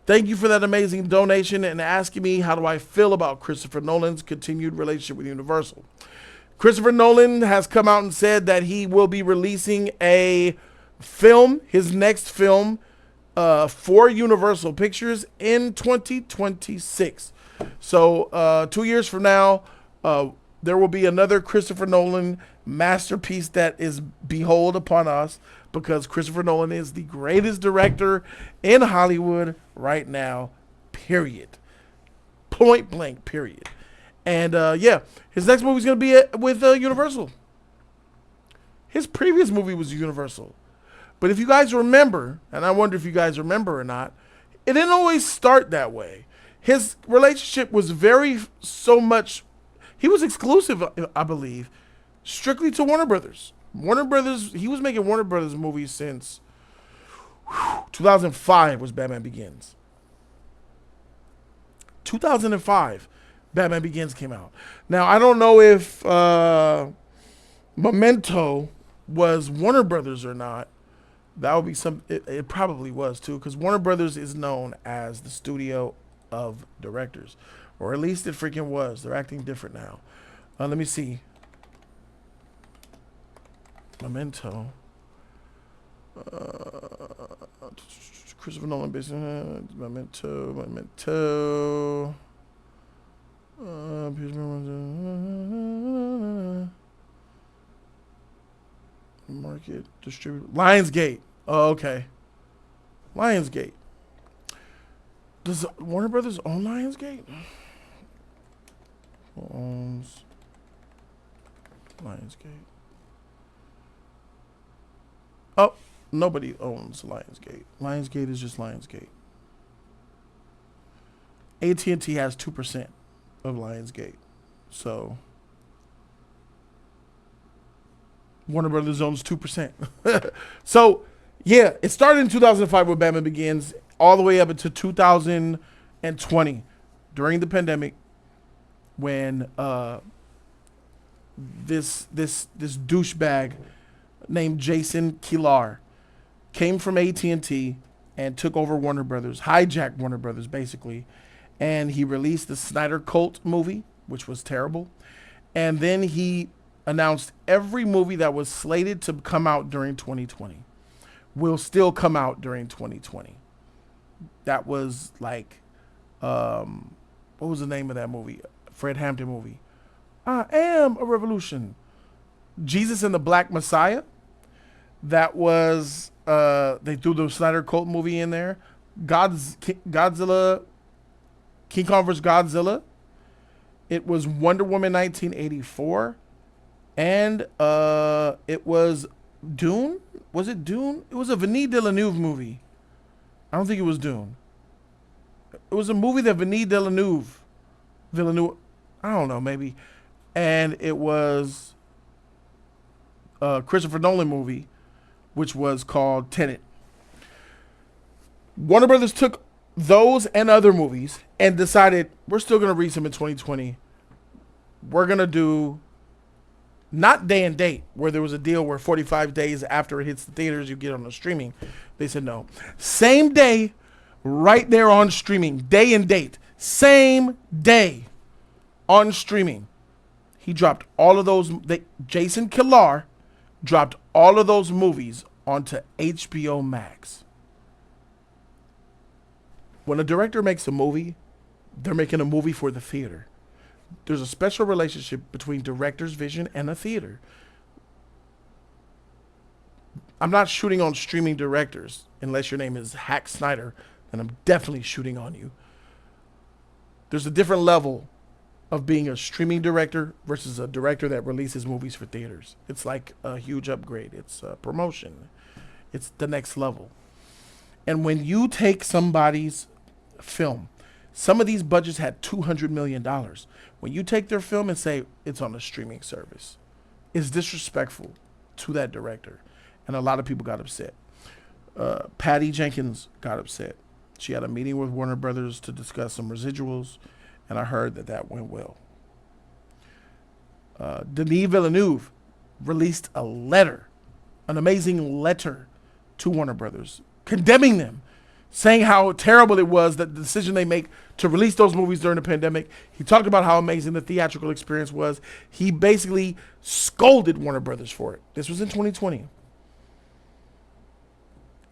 Thank you for that amazing donation and asking me how do I feel about Christopher Nolan's continued relationship with Universal. Christopher Nolan has come out and said that he will be releasing a film, his next film, for Universal Pictures in 2026. So 2 years from now, there will be another Christopher Nolan masterpiece that is behold upon us, because Christopher Nolan is the greatest director in Hollywood right now, period. Point blank, period. And yeah, his next movie is going to be with Universal. His previous movie was Universal. But if you guys remember, and I wonder if you guys remember or not, it didn't always start that way. His relationship was so much, he was exclusive, I believe, strictly to Warner Brothers. Warner Brothers, he was making Warner Brothers movies since 2005 was Batman Begins. 2005, Batman Begins came out. Now, I don't know if Memento was Warner Brothers or not. That would be it probably was too, because Warner Brothers is known as the studio of directors, or at least it freaking was. They're acting different now. Let me see. Memento. Christopher Nolan business. Memento. Market distributor. Lionsgate. Oh, okay. Lionsgate. Does Warner Brothers own Lionsgate? Who owns Lionsgate? Oh, nobody owns Lionsgate. Lionsgate is just Lionsgate. AT&T has 2% of Lionsgate. So Warner Brothers owns 2%. So, yeah, it started in 2005 with Batman Begins, all the way up into 2020 during the pandemic, when this douchebag named Jason Kilar came from AT&T and took over Warner Brothers, hijacked Warner Brothers basically, and he released the SnyderCult movie, which was terrible, and then he announced every movie that was slated to come out during 2020 will still come out during 2020. That was like, what was the name of that movie? Fred Hampton movie. I Am a Revolution. Jesus and the Black Messiah. That was, they threw the SnyderCult movie in there. Godzilla, King Kong vs. Godzilla. It was Wonder Woman 1984. And it was Dune. Was it Dune? It was a Denis Villeneuve movie. I don't think it was Dune. It was a movie that Denis Villeneuve, I don't know, maybe. And it was a Christopher Nolan movie, which was called Tenet. Warner Brothers took those and other movies and decided, we're still going to release them in 2020. We're going to do not day and date, where there was a deal where 45 days after it hits the theaters, you get on the streaming. They said no. Same day, right there on streaming. Day and date. Same day on streaming. He dropped all of those. Jason Kilar dropped all of those movies onto HBO Max. When a director makes a movie, they're making a movie for the theater. There's a special relationship between director's vision and a theater. I'm not shooting on streaming directors unless your name is Hack Snyder, and I'm definitely shooting on you. There's a different level of being a streaming director versus a director that releases movies for theaters. It's like a huge upgrade. It's a promotion. It's the next level. And when you take somebody's film, some of these budgets had $200 million. When you take their film and say it's on a streaming service, it's disrespectful to that director. And a lot of people got upset. Patty Jenkins got upset. She had a meeting with Warner Brothers to discuss some residuals, and I heard that went well. Denis Villeneuve released a letter, an amazing letter to Warner Brothers, condemning them, saying how terrible it was that the decision they make to release those movies during the pandemic. He talked about how amazing the theatrical experience was. He basically scolded Warner Brothers for it. This was in 2020.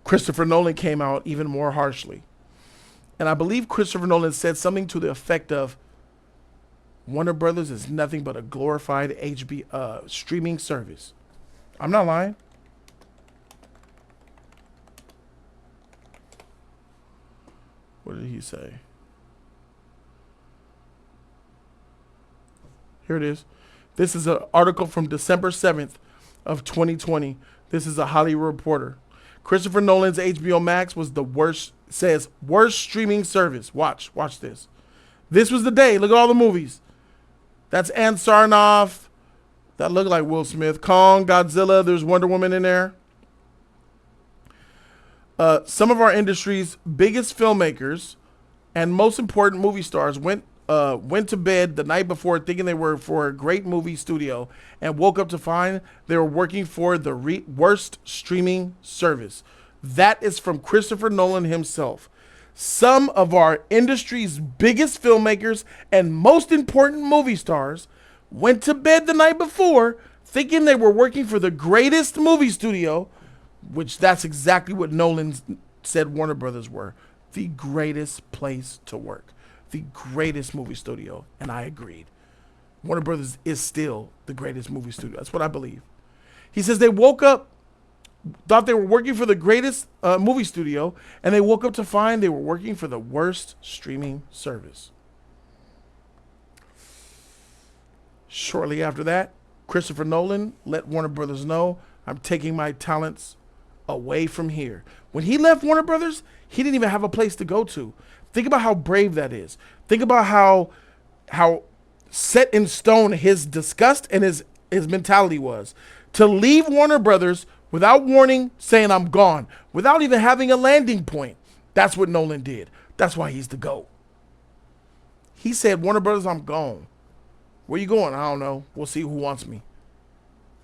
Christopher Nolan came out even more harshly. And I believe Christopher Nolan said something to the effect of, Warner Brothers is nothing but a glorified HBO streaming service. I'm not lying. What did he say? Here it is. This is an article from December 7th of 2020. This is a Hollywood Reporter. Christopher Nolan's HBO Max was the worst, says, worst streaming service. Watch this. This was the day. Look at all the movies. That's Ann Sarnoff. That looked like Will Smith. Kong, Godzilla. There's Wonder Woman in there. Some of our industry's biggest filmmakers and most important movie stars went to bed the night before thinking they were for a great movie studio and woke up to find they were working for the worst streaming service. That is from Christopher Nolan himself. Some of our industry's biggest filmmakers and most important movie stars went to bed the night before thinking they were working for the greatest movie studio, which that's exactly what Nolan said Warner Brothers were. The greatest place to work. The greatest movie studio. And I agreed. Warner Brothers is still the greatest movie studio. That's what I believe. He says they woke up, thought they were working for the greatest movie studio, and they woke up to find they were working for the worst streaming service. Shortly after that, Christopher Nolan let Warner Brothers know, I'm taking my talents away from here. When he left Warner Brothers, he didn't even have a place to go to. Think about how brave that is. Think about how set in stone his disgust and his mentality was. To leave Warner Brothers without warning, saying I'm gone, without even having a landing point. That's what Nolan did. That's why he's the GOAT. He said, Warner Brothers, I'm gone. Where you going? I don't know. We'll see who wants me.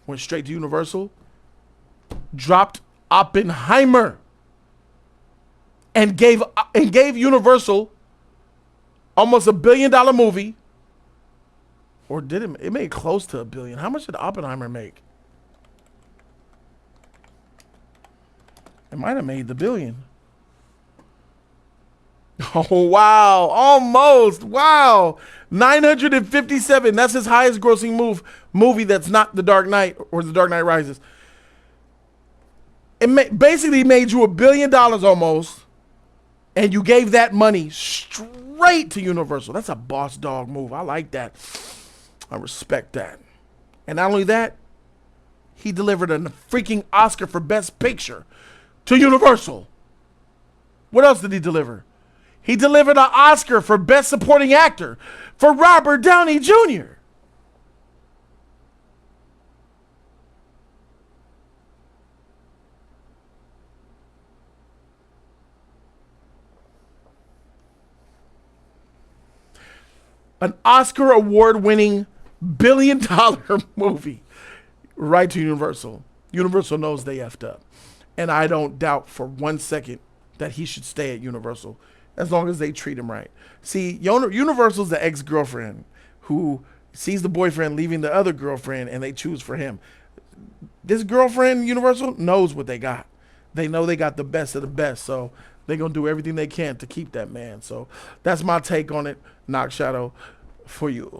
Went straight to Universal. Dropped Oppenheimer. And gave Universal almost $1 billion movie. Or did it? It made close to $1 billion. How much did Oppenheimer make? It might have made the $1 billion. Oh, wow. Almost. Wow. 957. That's his highest grossing movie that's not The Dark Knight or The Dark Knight Rises. It basically made you $1 billion almost, and you gave that money straight to Universal. That's a boss dog move. I like that. I respect that. And not only that, he delivered a freaking Oscar for Best Picture to Universal. What else did he deliver? He delivered an Oscar for Best Supporting Actor for Robert Downey Jr. An Oscar award-winning $1 billion movie right to Universal. Universal knows they effed up. And I don't doubt for 1 second that he should stay at Universal as long as they treat him right. See, Universal's the ex-girlfriend who sees the boyfriend leaving the other girlfriend and they choose for him. This girlfriend, Universal, knows what they got. They know they got the best of the best, so they're going to do everything they can to keep that man. So that's my take on it, Knock Shadow, for you.